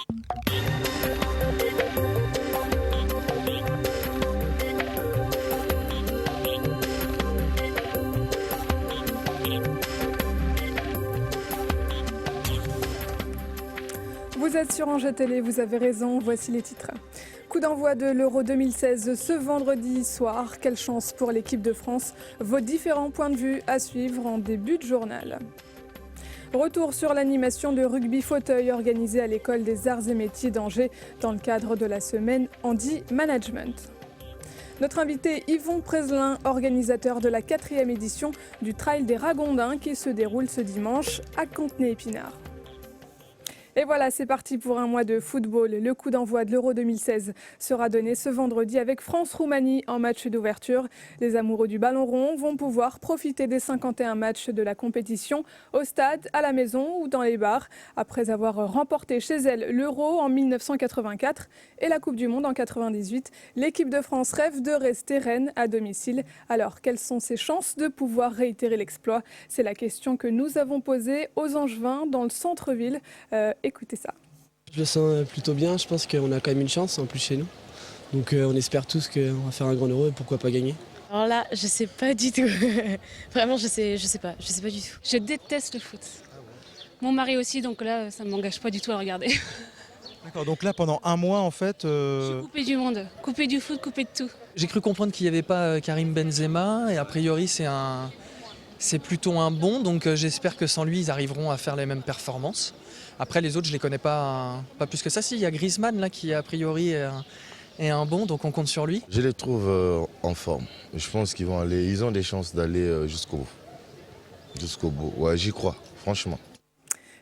Vous êtes sur Angers Télé, vous avez raison, voici les titres. Coup d'envoi de l'Euro 2016 ce vendredi soir. Quelle chance pour l'équipe de France. Vos différents points de vue à suivre en début de journal. Retour sur l'animation de rugby fauteuil organisée à l'école des arts et métiers d'Angers dans le cadre de la semaine Handi Management. Notre invité Yvon Prezelin, organisateur de la 4e édition du Trail des Ragondins qui se déroule ce dimanche à Contenay-Épinard. Et voilà, c'est parti pour un mois de football. Le coup d'envoi de l'Euro 2016 sera donné ce vendredi avec France-Roumanie en match d'ouverture. Les amoureux du ballon rond vont pouvoir profiter des 51 matchs de la compétition au stade, à la maison ou dans les bars. Après avoir remporté chez elle l'Euro en 1984 et la Coupe du Monde en 98, l'équipe de France rêve de rester reine à domicile. Alors, quelles sont ses chances de pouvoir réitérer l'exploit? C'est la question que nous avons posée aux Angevins dans le centre-ville. Écoutez ça. Je le sens plutôt bien, je pense qu'on a quand même une chance en plus chez nous. Donc on espère tous qu'on va faire un grand Euro et pourquoi pas gagner. Alors là, je sais pas du tout. Vraiment, je sais pas du tout. Je déteste le foot. Mon mari aussi, donc là, ça ne m'engage pas du tout à regarder. D'accord, donc là pendant un mois en fait... Je suis coupée du monde, coupée du foot, coupée de tout. J'ai cru comprendre qu'il n'y avait pas Karim Benzema et a priori c'est plutôt un bon, donc j'espère que sans lui ils arriveront à faire les mêmes performances. Après les autres je les connais pas plus que ça. Si, il y a Griezmann là qui a priori est un bon, donc on compte sur lui. Je les trouve en forme. Je pense qu'ils vont aller, ils ont des chances d'aller jusqu'au bout. Ouais, j'y crois, franchement.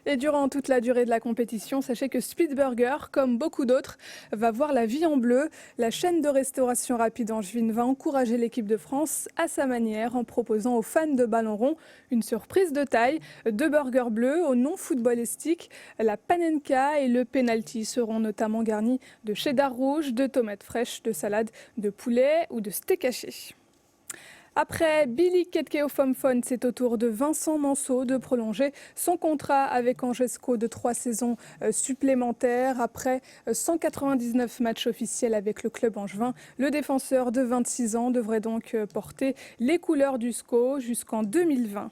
Et durant toute la durée de la compétition, sachez que Speedburger, comme beaucoup d'autres, va voir la vie en bleu. La chaîne de restauration rapide angevine va encourager l'équipe de France à sa manière en proposant aux fans de ballon rond une surprise de taille. 2 burgers bleus au nom footballistique. La panenka et le penalty seront notamment garnis de cheddar rouge, de tomates fraîches, de salade de poulet ou de steak haché. Après Billy Ketkeo-Fomfon, c'est au tour de Vincent Manceau de prolonger son contrat avec Angesco de 3 saisons supplémentaires. Après 199 matchs officiels avec le club angevin, le défenseur de 26 ans devrait donc porter les couleurs du SCO jusqu'en 2020.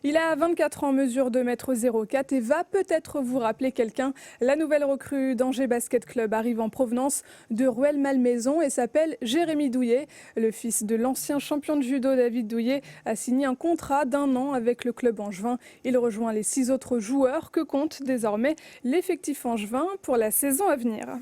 Il a 24 ans, mesure de 1,04 m et va peut-être vous rappeler quelqu'un. La nouvelle recrue d'Angers Basket Club arrive en provenance de Rueil-Malmaison et s'appelle Jérémy Douillet. Le fils de l'ancien champion de judo David Douillet a signé un contrat d'1 an avec le club angevin. Il rejoint les 6 autres joueurs que compte désormais l'effectif angevin pour la saison à venir.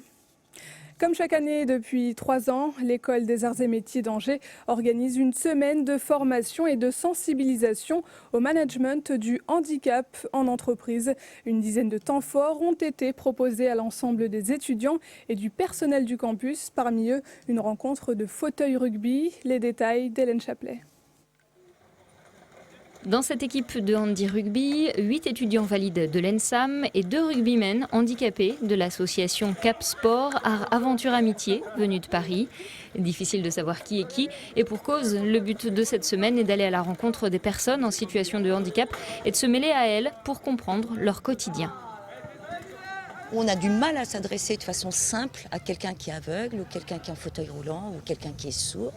Comme chaque année depuis 3 ans, l'École des Arts et Métiers d'Angers organise une semaine de formation et de sensibilisation au management du handicap en entreprise. Une dizaine de temps forts ont été proposés à l'ensemble des étudiants et du personnel du campus. Parmi eux, une rencontre de fauteuil rugby. Les détails d'Hélène Chaplet. Dans cette équipe de handi rugby, 8 étudiants valides de l'ENSAM et 2 rugbymen handicapés de l'association Cap Sport Art Aventure Amitié, venus de Paris. Difficile de savoir qui est qui, et pour cause, le but de cette semaine est d'aller à la rencontre des personnes en situation de handicap et de se mêler à elles pour comprendre leur quotidien. On a du mal à s'adresser de façon simple à quelqu'un qui est aveugle ou quelqu'un qui est en fauteuil roulant ou quelqu'un qui est sourd.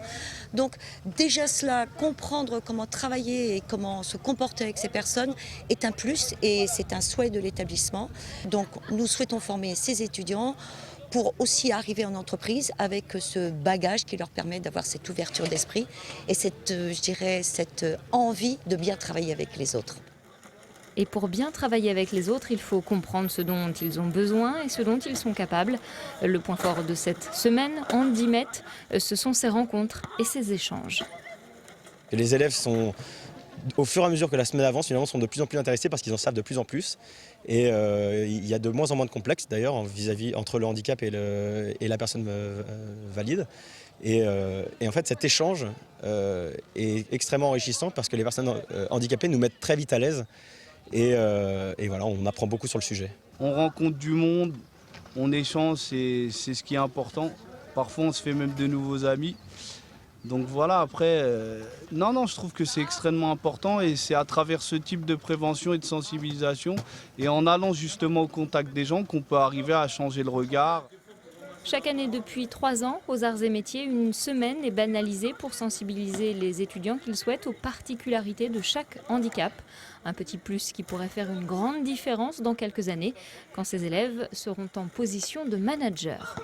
Donc déjà cela, comprendre comment travailler et comment se comporter avec ces personnes est un plus et c'est un souhait de l'établissement. Donc nous souhaitons former ces étudiants pour aussi arriver en entreprise avec ce bagage qui leur permet d'avoir cette ouverture d'esprit et cette envie de bien travailler avec les autres. Et pour bien travailler avec les autres, il faut comprendre ce dont ils ont besoin et ce dont ils sont capables. Le point fort de cette semaine, Handimet, ce sont ces rencontres et ces échanges. Et les élèves sont, au fur et à mesure que la semaine avance, finalement, sont de plus en plus intéressés parce qu'ils en savent de plus en plus. Et il y a de moins en moins de complexes d'ailleurs entre le handicap et la personne valide. Et en fait, cet échange est extrêmement enrichissant parce que les personnes handicapées nous mettent très vite à l'aise. Et voilà, on apprend beaucoup sur le sujet. On rencontre du monde, on échange, c'est ce qui est important. Parfois on se fait même de nouveaux amis. Donc voilà, après, non, je trouve que c'est extrêmement important et c'est à travers ce type de prévention et de sensibilisation et en allant justement au contact des gens qu'on peut arriver à changer le regard. Chaque année depuis 3 ans, aux Arts et Métiers, une semaine est banalisée pour sensibiliser les étudiants qu'ils souhaitent aux particularités de chaque handicap. Un petit plus qui pourrait faire une grande différence dans quelques années, quand ces élèves seront en position de manager.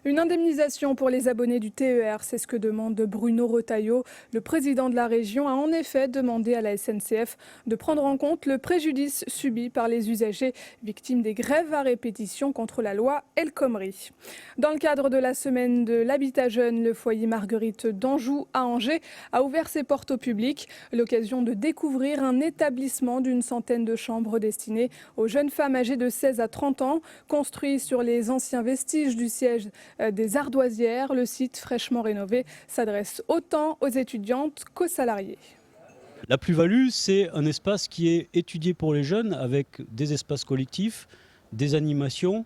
Une indemnisation pour les abonnés du TER, c'est ce que demande Bruno Retailleau. Le président de la région a en effet demandé à la SNCF de prendre en compte le préjudice subi par les usagers victimes des grèves à répétition contre la loi El Khomri. Dans le cadre de la semaine de l'habitat jeune, le foyer Marguerite d'Anjou à Angers a ouvert ses portes au public. L'occasion de découvrir un établissement d'une centaine de chambres destinées aux jeunes femmes âgées de 16 à 30 ans, construit sur les anciens vestiges du siège des Ardoisières. Le site fraîchement rénové s'adresse autant aux étudiantes qu'aux salariés. La plus-value, c'est un espace qui est étudié pour les jeunes avec des espaces collectifs, des animations,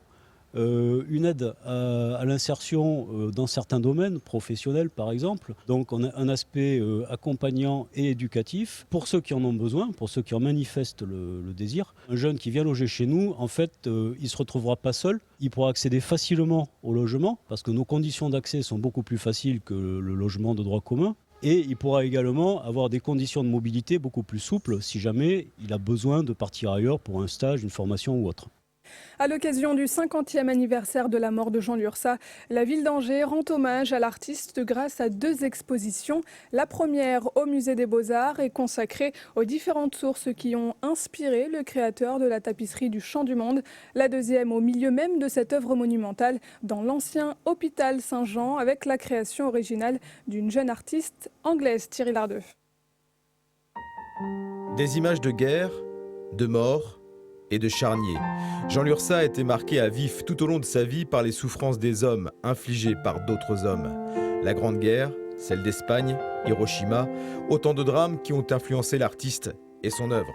une aide à l'insertion dans certains domaines professionnels par exemple. Donc on a un aspect accompagnant et éducatif pour ceux qui en ont besoin, pour ceux qui en manifestent le désir. Un jeune qui vient loger chez nous, en fait, il ne se retrouvera pas seul. Il pourra accéder facilement au logement parce que nos conditions d'accès sont beaucoup plus faciles que le logement de droit commun. Et il pourra également avoir des conditions de mobilité beaucoup plus souples si jamais il a besoin de partir ailleurs pour un stage, une formation ou autre. À l'occasion du 50e anniversaire de la mort de Jean Lurçat, la ville d'Angers rend hommage à l'artiste grâce à 2 expositions. La première, au Musée des Beaux-Arts, est consacrée aux différentes sources qui ont inspiré le créateur de la tapisserie du Champ du Monde. La deuxième, au milieu même de cette œuvre monumentale, dans l'ancien hôpital Saint-Jean, avec la création originale d'une jeune artiste anglaise, Thierry Lardeux. Des images de guerre, de mort et de charniers. Jean Lurçat a été marqué à vif tout au long de sa vie par les souffrances des hommes infligées par d'autres hommes. La Grande Guerre, celle d'Espagne, Hiroshima, autant de drames qui ont influencé l'artiste et son œuvre.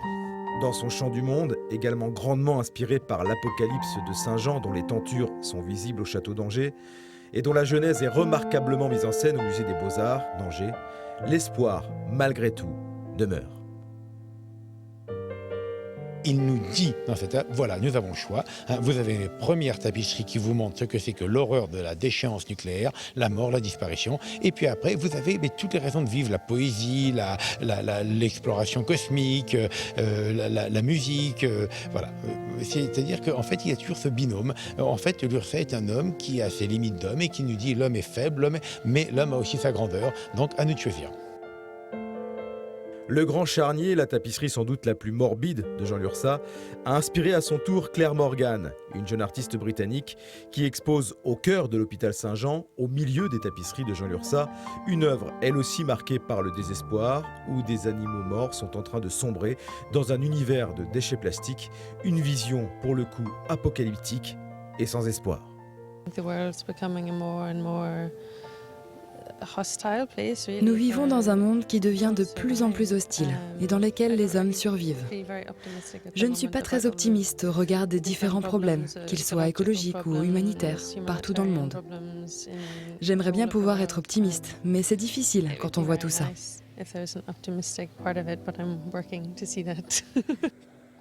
Dans son Chant du Monde, également grandement inspiré par l'Apocalypse de Saint Jean dont les tentures sont visibles au château d'Angers et dont la genèse est remarquablement mise en scène au Musée des Beaux-Arts d'Angers, l'espoir, malgré tout, demeure. Il nous dit dans cette œuvre, voilà, nous avons le choix. Vous avez une première tapisserie qui vous montre ce que c'est que l'horreur de la déchéance nucléaire, la mort, la disparition. Et puis après, vous avez toutes les raisons de vivre, la poésie, l'exploration cosmique, la musique. Voilà. C'est-à-dire qu'en fait, il y a toujours ce binôme. En fait, Lurçat est un homme qui a ses limites d'homme et qui nous dit l'homme est faible, mais l'homme a aussi sa grandeur. Donc, à nous de choisir. Le Grand Charnier, la tapisserie sans doute la plus morbide de Jean Lurçat, a inspiré à son tour Claire Morgan, une jeune artiste britannique qui expose au cœur de l'hôpital Saint-Jean, au milieu des tapisseries de Jean Lurçat, une œuvre elle aussi marquée par le désespoir, où des animaux morts sont en train de sombrer dans un univers de déchets plastiques, une vision pour le coup apocalyptique et sans espoir. Nous vivons dans un monde qui devient de plus en plus hostile et dans lequel les hommes survivent. Je ne suis pas très optimiste au regard des différents problèmes, qu'ils soient écologiques ou humanitaires, partout dans le monde. J'aimerais bien pouvoir être optimiste, mais c'est difficile quand on voit tout ça.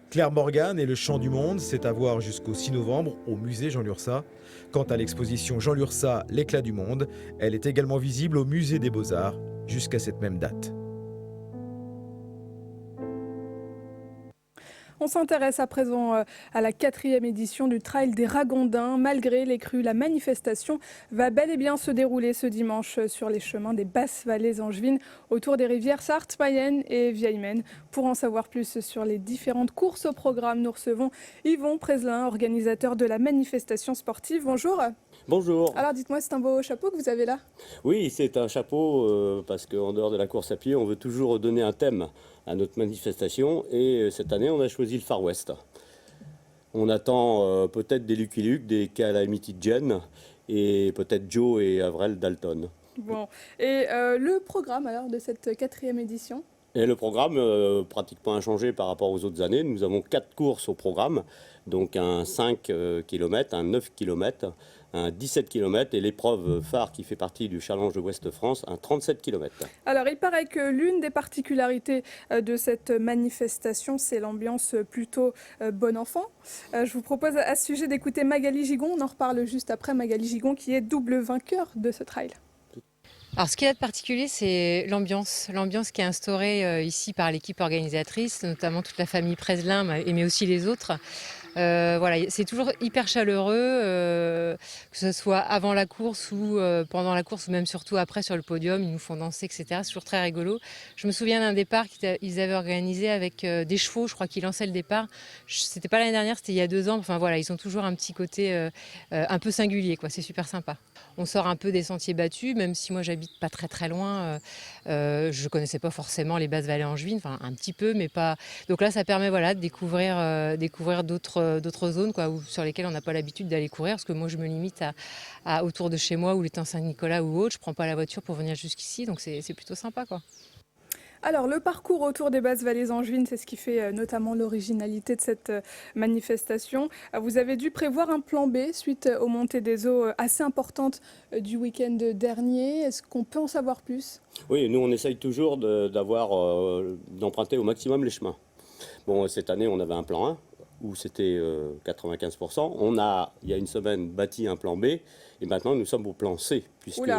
Claire Morgan et le Chant du Monde, c'est à voir jusqu'au 6 novembre au musée Jean Lurçat. Quant à l'exposition Jean Lurçat, l'éclat du monde, elle est également visible au musée des Beaux-Arts jusqu'à cette même date. On s'intéresse à présent à la 4e édition du Trail des Ragondins. Malgré les crues, la manifestation va bel et bien se dérouler ce dimanche sur les chemins des basses vallées angevines, autour des rivières Sarthe, Mayenne et Vieille-Maine. Pour en savoir plus sur les différentes courses au programme, nous recevons Yvon Preslin, organisateur de la manifestation sportive. Bonjour. Bonjour. Alors dites-moi, c'est un beau chapeau que vous avez là? Oui, c'est un chapeau parce qu'en dehors de la course à pied, on veut toujours donner un thème à notre manifestation et cette année, on a choisi le Far West. On attend peut-être des Lucky Luke, des Calamity Jane et peut-être Joe et Avril Dalton. Bon, et le programme alors de cette 4e édition? Et le programme, pratiquement inchangé par rapport aux autres années. Nous avons 4 courses au programme, donc un 5 km, un 9 km, un 17 km et l'épreuve phare qui fait partie du Challenge de Ouest-France, un 37 km. Alors, il paraît que l'une des particularités de cette manifestation, c'est l'ambiance plutôt bon enfant. Je vous propose à ce sujet d'écouter Magali Gigon. On en reparle juste après. Magali Gigon qui est double vainqueur de ce trail. Alors, ce qu'il y a de particulier, c'est l'ambiance qui est instaurée ici par l'équipe organisatrice, notamment toute la famille Preslin, mais aussi les autres. Voilà, c'est toujours hyper chaleureux, que ce soit avant la course ou pendant la course, ou même surtout après sur le podium, ils nous font danser, etc. C'est toujours très rigolo. Je me souviens d'un départ qu'ils avaient organisé avec des chevaux, je crois qu'ils lançaient le départ. C'était pas l'année dernière, c'était il y a 2 ans. Enfin voilà, ils ont toujours un petit côté un peu singulier, quoi. C'est super sympa. On sort un peu des sentiers battus, même si moi j'habite pas très loin. Je connaissais pas forcément les basses vallées angevines, enfin un petit peu, mais pas. Donc là, ça permet de découvrir d'autres zones sur lesquelles on n'a pas l'habitude d'aller courir, parce que moi je me limite à autour de chez moi ou l'étang Saint-Nicolas ou autre. Je prends pas la voiture pour venir jusqu'ici, donc c'est plutôt sympa, quoi. Alors, le parcours autour des basses vallées angevines, c'est ce qui fait notamment l'originalité de cette manifestation. Vous avez dû prévoir un plan B suite aux montées des eaux assez importantes du week-end dernier. Est-ce qu'on peut en savoir plus? Oui, nous on essaye toujours d'emprunter au maximum les chemins. Bon, cette année on avait un plan 1 où c'était 95%. On a, il y a une semaine, bâti un plan B et maintenant nous sommes au plan C, puisque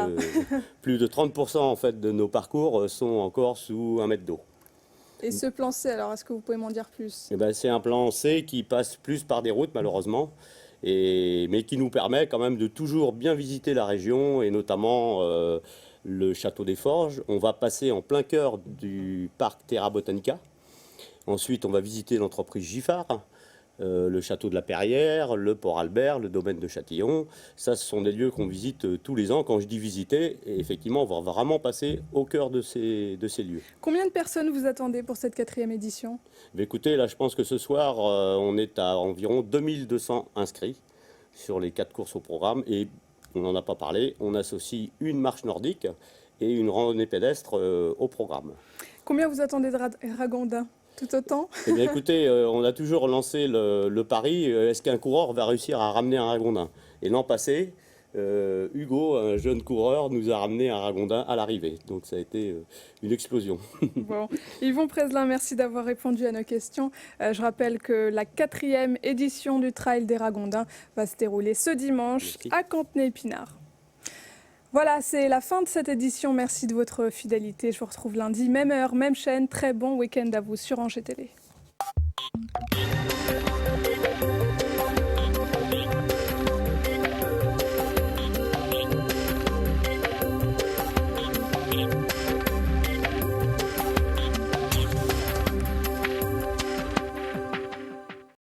plus de 30% en fait, de nos parcours sont encore sous 1 mètre d'eau. Et ce plan C, alors est-ce que vous pouvez m'en dire plus? C'est un plan C qui passe plus par des routes malheureusement, mais qui nous permet quand même de toujours bien visiter la région et notamment le château des Forges. On va passer en plein cœur du parc Terra Botanica. Ensuite, on va visiter l'entreprise Giffard, le château de la Perrière, le Port Albert, le domaine de Châtillon. Ça, ce sont des lieux qu'on visite tous les ans. Quand je dis visiter, et effectivement, on va vraiment passer au cœur de ces lieux. Combien de personnes vous attendez pour cette 4e édition? Écoutez, là, je pense que ce soir, on est à environ 2200 inscrits sur les 4 courses au programme. Et on n'en a pas parlé, on associe une marche nordique et une randonnée pédestre au programme. Combien vous attendez de ragondins? Tout autant? Eh bien écoutez, on a toujours lancé le pari, est-ce qu'un coureur va réussir à ramener un ragondin? Et l'an passé, Hugo, un jeune coureur, nous a ramené un ragondin à l'arrivée. Donc ça a été une explosion. Bon. Yvon Preslin, merci d'avoir répondu à nos questions. Je rappelle que la 4e édition du Trail des Ragondins va se dérouler ce dimanche à Cantenay-Épinard. Voilà, c'est la fin de cette édition. Merci de votre fidélité. Je vous retrouve lundi, même heure, même chaîne. Très bon week-end à vous sur Angers Télé.